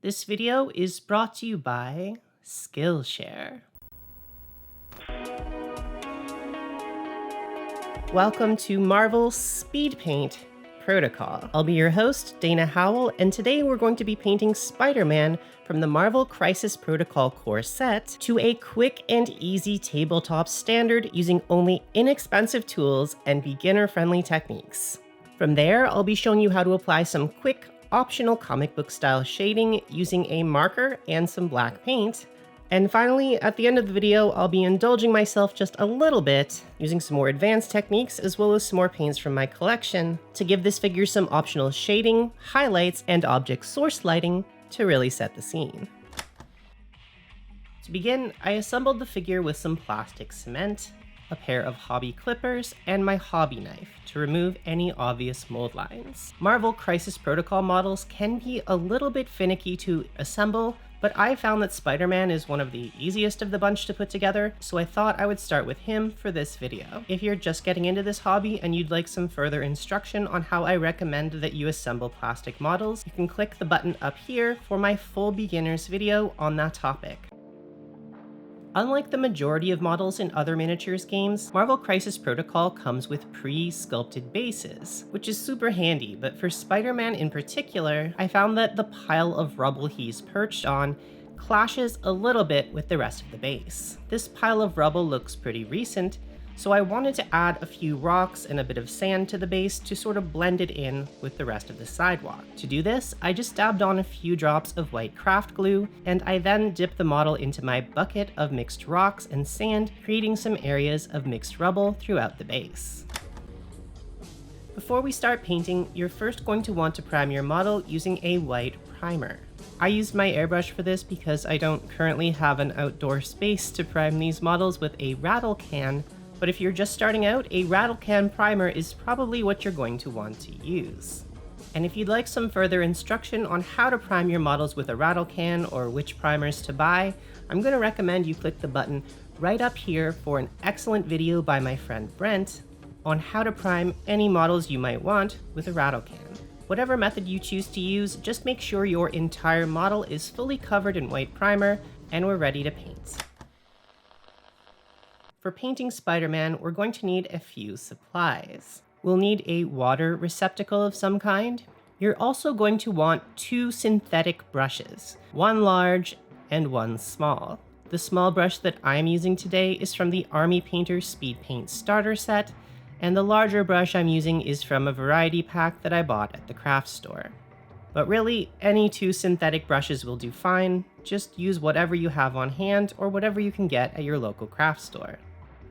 This video is brought to you by Skillshare. Welcome to Marvel's Speedpaint Protocol. I'll be your host, Dana Howl, and today we're going to be painting Spider-Man from the Marvel Crisis Protocol core set to a quick and easy tabletop standard using only inexpensive tools and beginner-friendly techniques. From there, I'll be showing you how to apply some quick, optional comic book style shading using a marker and some black paint. And finally, at the end of the video, I'll be indulging myself just a little bit, using some more advanced techniques as well as some more paints from my collection to give this figure some optional shading, highlights, and object source lighting to really set the scene. To begin, I assembled the figure with some plastic cement, a pair of hobby clippers, and my hobby knife to remove any obvious mold lines. Marvel Crisis Protocol models can be a little bit finicky to assemble, but I found that Spider-Man is one of the easiest of the bunch to put together, so I thought I would start with him for this video. If you're just getting into this hobby and you'd like some further instruction on how I recommend that you assemble plastic models, you can click the button up here for my full beginners video on that topic. Unlike the majority of models in other miniatures games, Marvel Crisis Protocol comes with pre-sculpted bases, which is super handy, but for Spider-Man in particular, I found that the pile of rubble he's perched on clashes a little bit with the rest of the base. This pile of rubble looks pretty recent, so I wanted to add a few rocks and a bit of sand to the base to sort of blend it in with the rest of the sidewalk. To do this, I just dabbed on a few drops of white craft glue, and I then dipped the model into my bucket of mixed rocks and sand, creating some areas of mixed rubble throughout the base. Before we start painting, you're first going to want to prime your model using a white primer. I used my airbrush for this because I don't currently have an outdoor space to prime these models with a rattle can, but if you're just starting out, a rattle can primer is probably what you're going to want to use. And if you'd like some further instruction on how to prime your models with a rattle can or which primers to buy, I'm going to recommend you click the button right up here for an excellent video by my friend Brent on how to prime any models you might want with a rattle can. Whatever method you choose to use, just make sure your entire model is fully covered in white primer and we're ready to paint. For painting Spider-Man, we're going to need a few supplies. We'll need a water receptacle of some kind. You're also going to want two synthetic brushes, one large and one small. The small brush that I'm using today is from the Army Painter Speedpaint starter set, and the larger brush I'm using is from a variety pack that I bought at the craft store. But really, any two synthetic brushes will do fine. Just use whatever you have on hand or whatever you can get at your local craft store.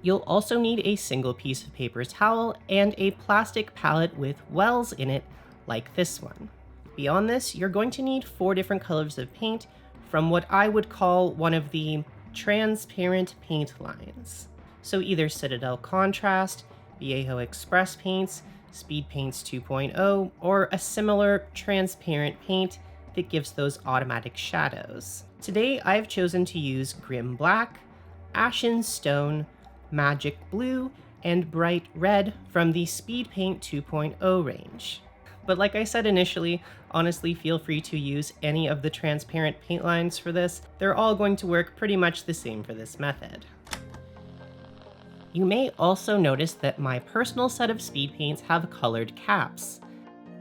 You'll also need a single piece of paper towel and a plastic palette with wells in it, like this one. Beyond this, you're going to need 4 different colors of paint from what I would call one of the transparent paint lines. So either Citadel Contrast, Viejo Express paints, Speedpaints 2.0, or a similar transparent paint that gives those automatic shadows. Today, I've chosen to use Grim Black, Ashen Stone, Magic Blue, and Bright Red from the Speedpaint 2.0 range. But like I said initially, honestly feel free to use any of the transparent paint lines for this. They're all going to work pretty much the same for this method. You may also notice that my personal set of speed paints have colored caps.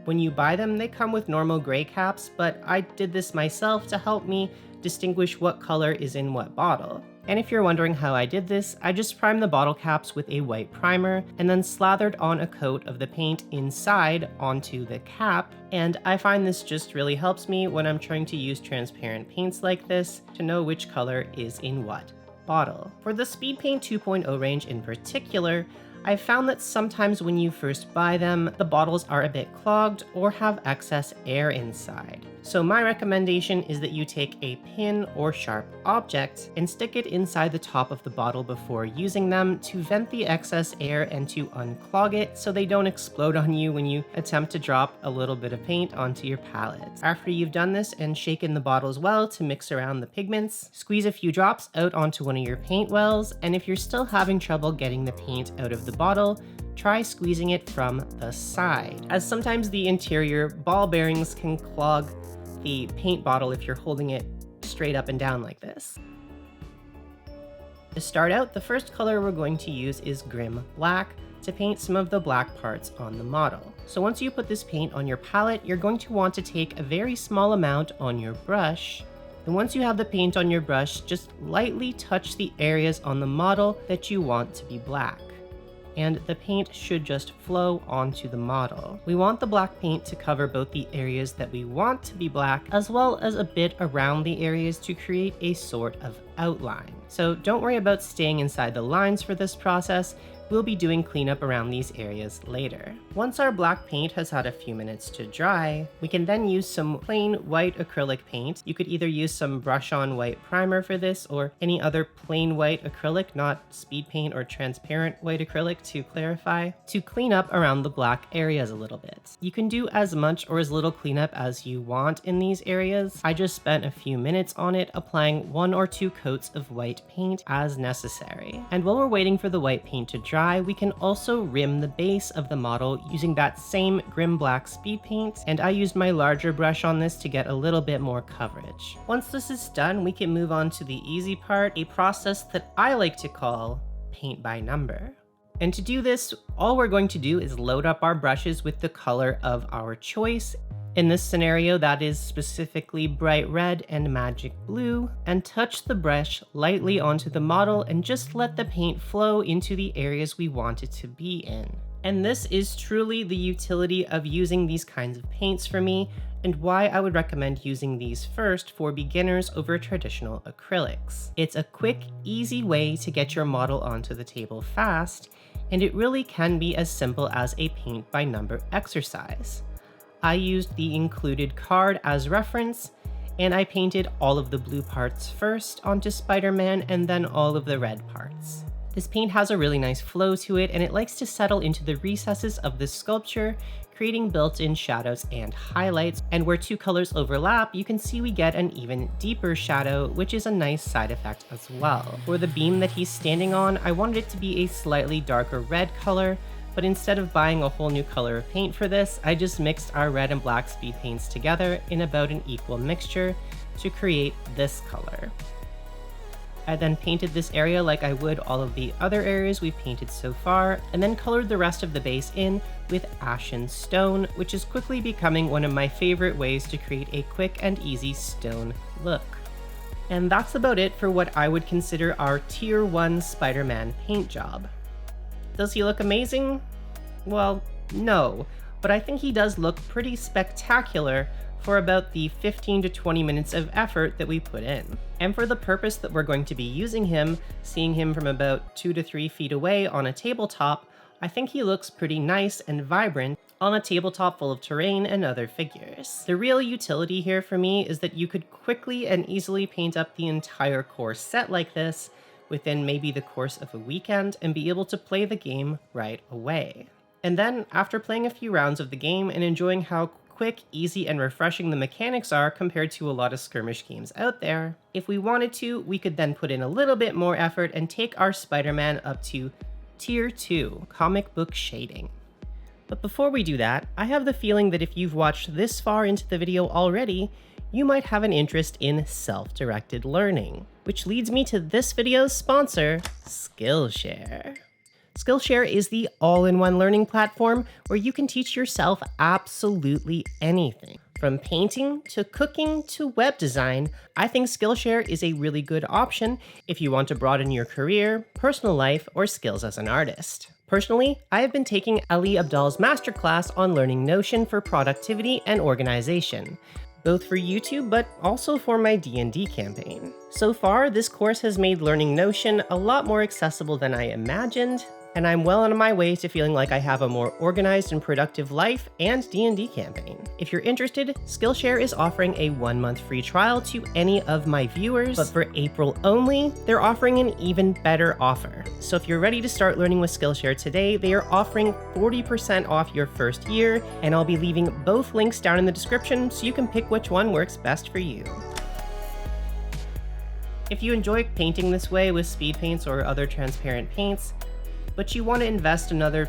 When you buy them, they come with normal gray caps, but I did this myself to help me distinguish what color is in what bottle. And if you're wondering how I did this, I just primed the bottle caps with a white primer and then slathered on a coat of the paint inside onto the cap. And I find this just really helps me when I'm trying to use transparent paints like this to know which color is in what bottle. For the Speedpaint 2.0 range in particular, I've found that sometimes when you first buy them, the bottles are a bit clogged or have excess air inside. So my recommendation is that you take a pin or sharp object and stick it inside the top of the bottle before using them to vent the excess air and to unclog it so they don't explode on you when you attempt to drop a little bit of paint onto your palette. After you've done this and shaken the bottles well to mix around the pigments, squeeze a few drops out onto one of your paint wells, and if you're still having trouble getting the paint out of the bottle, try squeezing it from the side, as sometimes the interior ball bearings can clog the paint bottle if you're holding it straight up and down like this. To start out, the first color we're going to use is Grim Black to paint some of the black parts on the model. So once you put this paint on your palette, you're going to want to take a very small amount on your brush. And once you have the paint on your brush, just lightly touch the areas on the model that you want to be black. And the paint should just flow onto the model. We want the black paint to cover both the areas that we want to be black, as well as a bit around the areas to create a sort of outline. So don't worry about staying inside the lines for this process. We'll be doing cleanup around these areas later. Once our black paint has had a few minutes to dry, we can then use some plain white acrylic paint. You could either use some brush-on white primer for this or any other plain white acrylic, not speed paint or transparent white acrylic to clarify, to clean up around the black areas a little bit. You can do as much or as little cleanup as you want in these areas. I just spent a few minutes on it, applying 1 or 2 coats of white paint as necessary. And while we're waiting for the white paint to dry, we can also rim the base of the model using that same Grim Black speed paint, and I used my larger brush on this to get a little bit more coverage. Once this is done, we can move on to the easy part, a process that I like to call paint by number. And to do this, all we're going to do is load up our brushes with the color of our choice. In this scenario, that is specifically bright red and magic blue, and touch the brush lightly onto the model and just let the paint flow into the areas we want it to be in. And this is truly the utility of using these kinds of paints for me, and why I would recommend using these first for beginners over traditional acrylics. It's a quick, easy way to get your model onto the table fast, and it really can be as simple as a paint by number exercise. I used the included card as reference, and I painted all of the blue parts first onto Spider-Man and then all of the red parts. This paint has a really nice flow to it, and it likes to settle into the recesses of the sculpture, creating built-in shadows and highlights. And where 2 colors overlap, you can see we get an even deeper shadow, which is a nice side effect as well. For the beam that he's standing on, I wanted it to be a slightly darker red color, but instead of buying a whole new color of paint for this, I just mixed our red and black speed paints together in about an equal mixture to create this color. I then painted this area like I would all of the other areas we've painted so far, and then colored the rest of the base in with Ashen Stone, which is quickly becoming one of my favorite ways to create a quick and easy stone look. And that's about it for what I would consider our Tier 1 Spider-Man paint job. Does he look amazing? Well, no, but I think he does look pretty spectacular for about the 15 to 20 minutes of effort that we put in. And for the purpose that we're going to be using him, seeing him from about 2 to 3 feet away on a tabletop, I think he looks pretty nice and vibrant on a tabletop full of terrain and other figures. The real utility here for me is that you could quickly and easily paint up the entire core set like this within maybe the course of a weekend and be able to play the game right away. And then, after playing a few rounds of the game and enjoying how quick, easy, and refreshing the mechanics are compared to a lot of skirmish games out there, if we wanted to, we could then put in a little bit more effort and take our Spider-Man up to Tier 2, comic book shading. But before we do that, I have the feeling that if you've watched this far into the video already, you might have an interest in self-directed learning, which leads me to this video's sponsor, Skillshare. Skillshare is the all-in-one learning platform where you can teach yourself absolutely anything. From painting to cooking to web design, I think Skillshare is a really good option if you want to broaden your career, personal life, or skills as an artist. Personally, I have been taking Ali Abdal's masterclass on learning Notion for productivity and organization, both for YouTube but also for my D&D campaign. So far, this course has made learning Notion a lot more accessible than I imagined, and I'm well on my way to feeling like I have a more organized and productive life and D&D campaign. If you're interested, Skillshare is offering a 1-month free trial to any of my viewers, but for April only, they're offering an even better offer. So if you're ready to start learning with Skillshare today, they are offering 40% off your first year, and I'll be leaving both links down in the description so you can pick which one works best for you. If you enjoy painting this way with speed paints or other transparent paints, but you want to invest another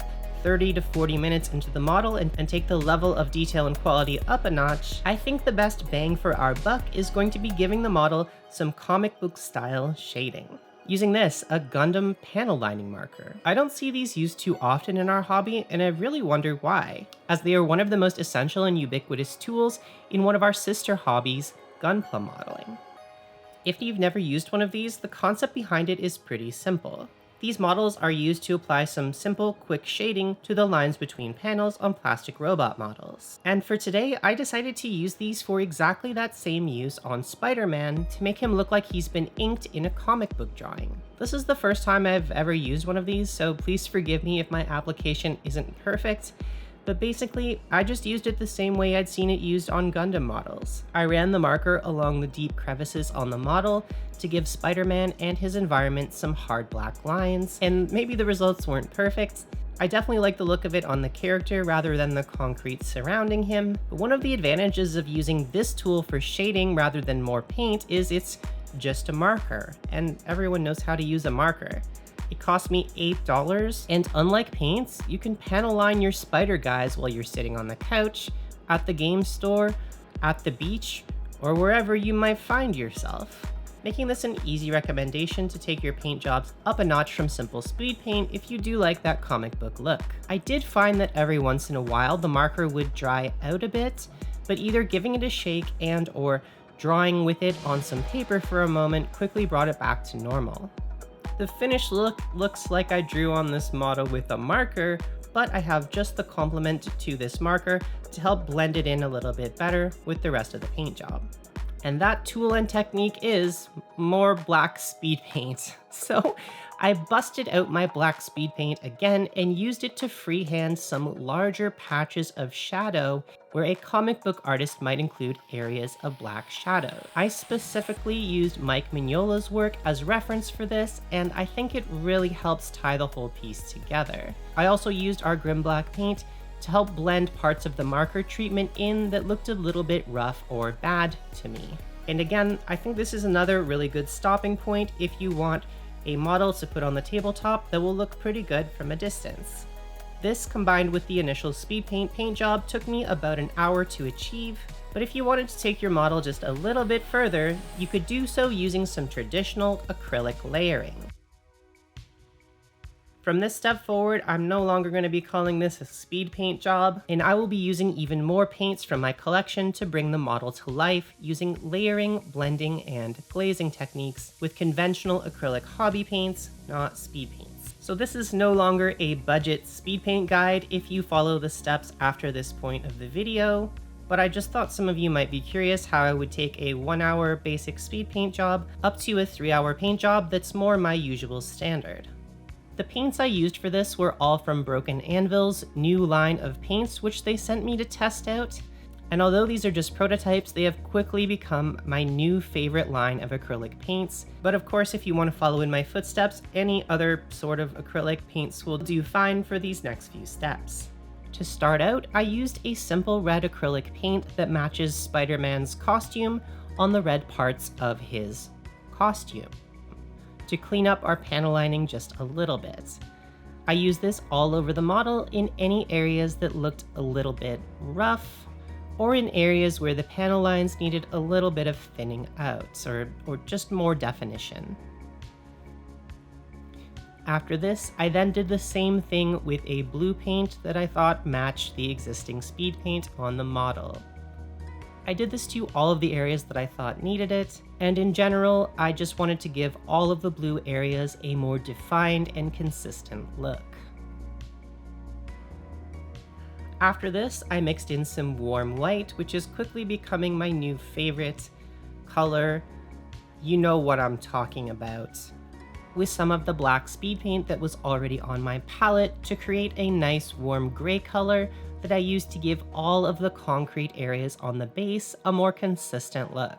30 to 40 minutes into the model and take the level of detail and quality up a notch, I think the best bang for our buck is going to be giving the model some comic book style shading. Using this, a Gundam panel lining marker. I don't see these used too often in our hobby, and I really wonder why, as they are one of the most essential and ubiquitous tools in one of our sister hobbies, gunpla modeling. If you've never used one of these, the concept behind it is pretty simple. These models are used to apply some simple, quick shading to the lines between panels on plastic robot models. And for today, I decided to use these for exactly that same use on Spider-Man to make him look like he's been inked in a comic book drawing. This is the first time I've ever used one of these, so please forgive me if my application isn't perfect. But basically, I just used it the same way I'd seen it used on Gundam models. I ran the marker along the deep crevices on the model to give Spider-Man and his environment some hard black lines, and maybe the results weren't perfect. I definitely like the look of it on the character rather than the concrete surrounding him, but one of the advantages of using this tool for shading rather than more paint is it's just a marker, and everyone knows how to use a marker. It cost me $8, and unlike paints, you can panel line your spider guys while you're sitting on the couch, at the game store, at the beach, or wherever you might find yourself. Making this an easy recommendation to take your paint jobs up a notch from simple speed paint if you do like that comic book look. I did find that every once in a while the marker would dry out a bit, but either giving it a shake and or drawing with it on some paper for a moment quickly brought it back to normal. The finished look looks like I drew on this model with a marker, but I have just the complement to this marker to help blend it in a little bit better with the rest of the paint job. And that tool and technique is more black speed paint. So I busted out my black speed paint again and used it to freehand some larger patches of shadow where a comic book artist might include areas of black shadow. I specifically used Mike Mignola's work as reference for this, and I think it really helps tie the whole piece together. I also used our Grim Black paint to help blend parts of the marker treatment in that looked a little bit rough or bad to me. And again, I think this is another really good stopping point if you want a model to put on the tabletop that will look pretty good from a distance. This, combined with the initial speed paint job, took me about an hour to achieve, but if you wanted to take your model just a little bit further, you could do so using some traditional acrylic layering. From this step forward, I'm no longer going to be calling this a speed paint job, and I will be using even more paints from my collection to bring the model to life using layering, blending, and glazing techniques with conventional acrylic hobby paints, not speed paints. So this is no longer a budget speed paint guide if you follow the steps after this point of the video, but I just thought some of you might be curious how I would take a 1-hour basic speed paint job up to a 3-hour paint job that's more my usual standard. The paints I used for this were all from Broken Anvil's new line of paints, which they sent me to test out. And although these are just prototypes, they have quickly become my new favorite line of acrylic paints. But of course, if you want to follow in my footsteps, any other sort of acrylic paints will do fine for these next few steps. To start out, I used a simple red acrylic paint that matches Spider-Man's costume on the red parts of his costume, to clean up our panel lining just a little bit. I used this all over the model in any areas that looked a little bit rough, or in areas where the panel lines needed a little bit of thinning out, or just more definition. After this, I then did the same thing with a blue paint that I thought matched the existing speed paint on the model. I did this to all of the areas that I thought needed it, and in general, I just wanted to give all of the blue areas a more defined and consistent look. After this, I mixed in some warm white, which is quickly becoming my new favorite color. You know what I'm talking about. With some of the black speed paint that was already on my palette to create a nice warm gray color that I used to give all of the concrete areas on the base a more consistent look.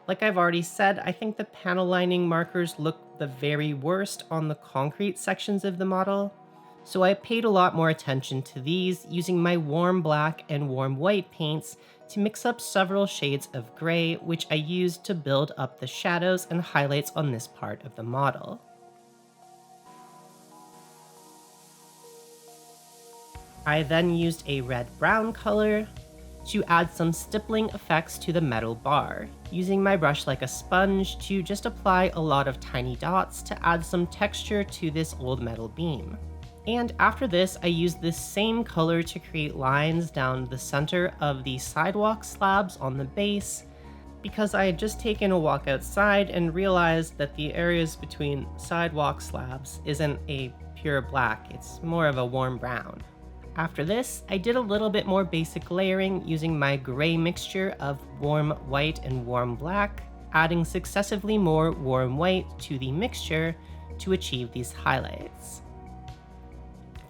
Like I've already said, I think the panel lining markers look the very worst on the concrete sections of the model, so I paid a lot more attention to these using my warm black and warm white paints to mix up several shades of gray, which I used to build up the shadows and highlights on this part of the model. I then used a red-brown color to add some stippling effects to the metal bar, using my brush like a sponge to just apply a lot of tiny dots to add some texture to this old metal beam. And after this, I used this same color to create lines down the center of the sidewalk slabs on the base, because I had just taken a walk outside and realized that the areas between sidewalk slabs isn't a pure black, it's more of a warm brown. After this, I did a little bit more basic layering using my gray mixture of warm white and warm black, adding successively more warm white to the mixture to achieve these highlights.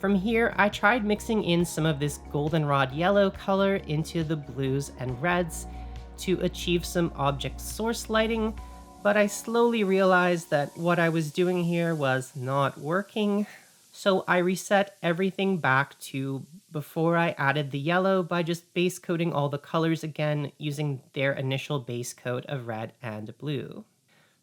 From here, I tried mixing in some of this goldenrod yellow color into the blues and reds to achieve some object source lighting, but I slowly realized that what I was doing here was not working. So I reset everything back to before I added the yellow by just base coating all the colors again using their initial base coat of red and blue.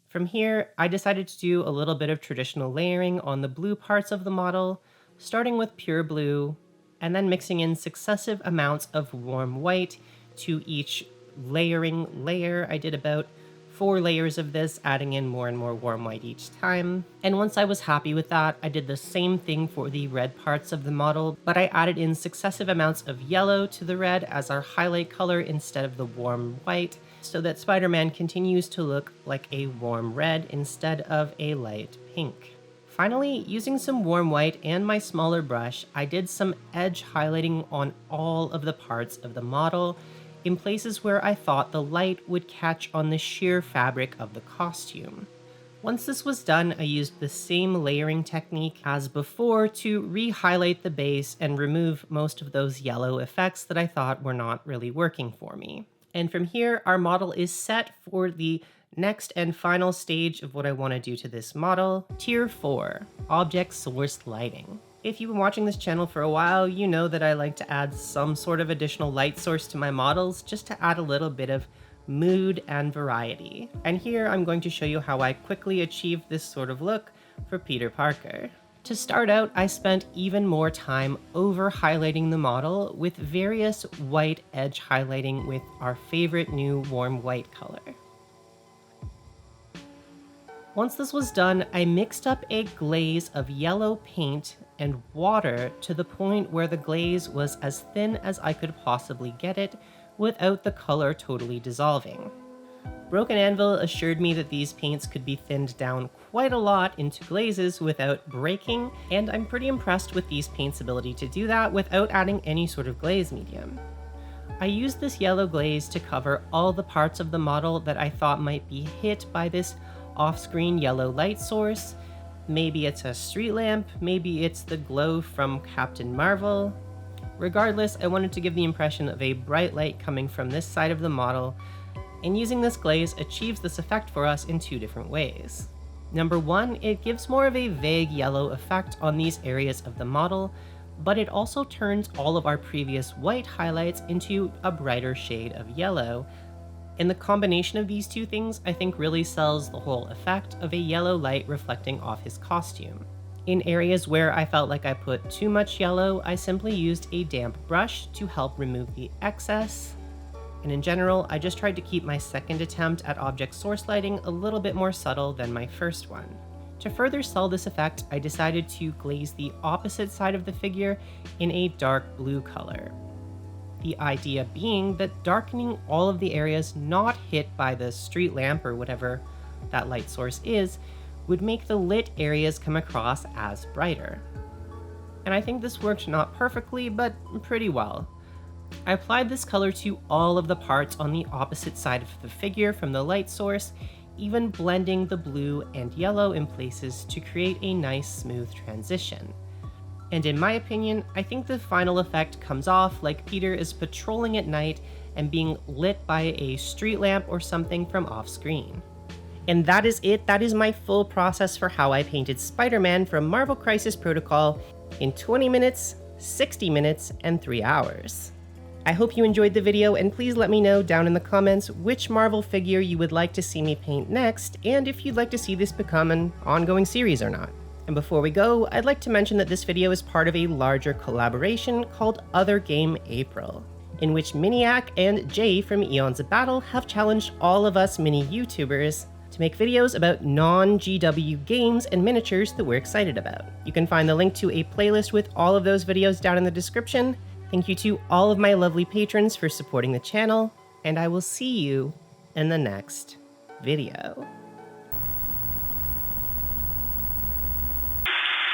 From here, I decided to do a little bit of traditional layering on the blue parts of the model, starting with pure blue, and then mixing in successive amounts of warm white to each layering layer. I did about 4 layers of this, adding in more and more warm white each time. And once I was happy with that, I did the same thing for the red parts of the model, but I added in successive amounts of yellow to the red as our highlight color instead of the warm white, so that Spider-Man continues to look like a warm red instead of a light pink. Finally, using some warm white and my smaller brush, I did some edge highlighting on all of the parts of the model, in places where I thought the light would catch on the sheer fabric of the costume. Once this was done, I used the same layering technique as before to re-highlight the base and remove most of those yellow effects that I thought were not really working for me. And from here, our model is set for the next and final stage of what I want to do to this model, Tier 4, Object Source Lighting. If you've been watching this channel for a while, you know that I like to add some sort of additional light source to my models just to add a little bit of mood and variety. And here I'm going to show you how I quickly achieved this sort of look for Peter Parker. To start out, I spent even more time over highlighting the model with various white edge highlighting with our favorite new warm white color. Once this was done, I mixed up a glaze of yellow paint and water to the point where the glaze was as thin as I could possibly get it without the color totally dissolving. Broken Anvil assured me that these paints could be thinned down quite a lot into glazes without breaking, and I'm pretty impressed with these paints' ability to do that without adding any sort of glaze medium. I used this yellow glaze to cover all the parts of the model that I thought might be hit by this off-screen yellow light source. Maybe it's a street lamp, maybe it's the glow from Captain Marvel. Regardless, I wanted to give the impression of a bright light coming from this side of the model, and using this glaze achieves this effect for us in 2 different ways. Number 1, it gives more of a vague yellow effect on these areas of the model, but it also turns all of our previous white highlights into a brighter shade of yellow. And the combination of these 2 things, I think, really sells the whole effect of a yellow light reflecting off his costume. In areas where I felt like I put too much yellow, I simply used a damp brush to help remove the excess. And in general, I just tried to keep my second attempt at object source lighting a little bit more subtle than my first one. To further sell this effect, I decided to glaze the opposite side of the figure in a dark blue color. The idea being that darkening all of the areas not hit by the street lamp or whatever that light source is would make the lit areas come across as brighter. And I think this worked not perfectly, but pretty well. I applied this color to all of the parts on the opposite side of the figure from the light source, even blending the blue and yellow in places to create a nice smooth transition. And in my opinion, I think the final effect comes off like Peter is patrolling at night and being lit by a street lamp or something from off screen. And that is it. That is my full process for how I painted Spider-Man from Marvel Crisis Protocol in 20 minutes, 60 minutes, and 3 hours. I hope you enjoyed the video, and please let me know down in the comments which Marvel figure you would like to see me paint next, and if you'd like to see this become an ongoing series or not. And before we go, I'd like to mention that this video is part of a larger collaboration called Other Game April, in which Miniac and Jay from Eons of Battle have challenged all of us mini YouTubers to make videos about non-GW games and miniatures that we're excited about. You can find the link to a playlist with all of those videos down in the description. Thank you to all of my lovely patrons for supporting the channel, and I will see you in the next video.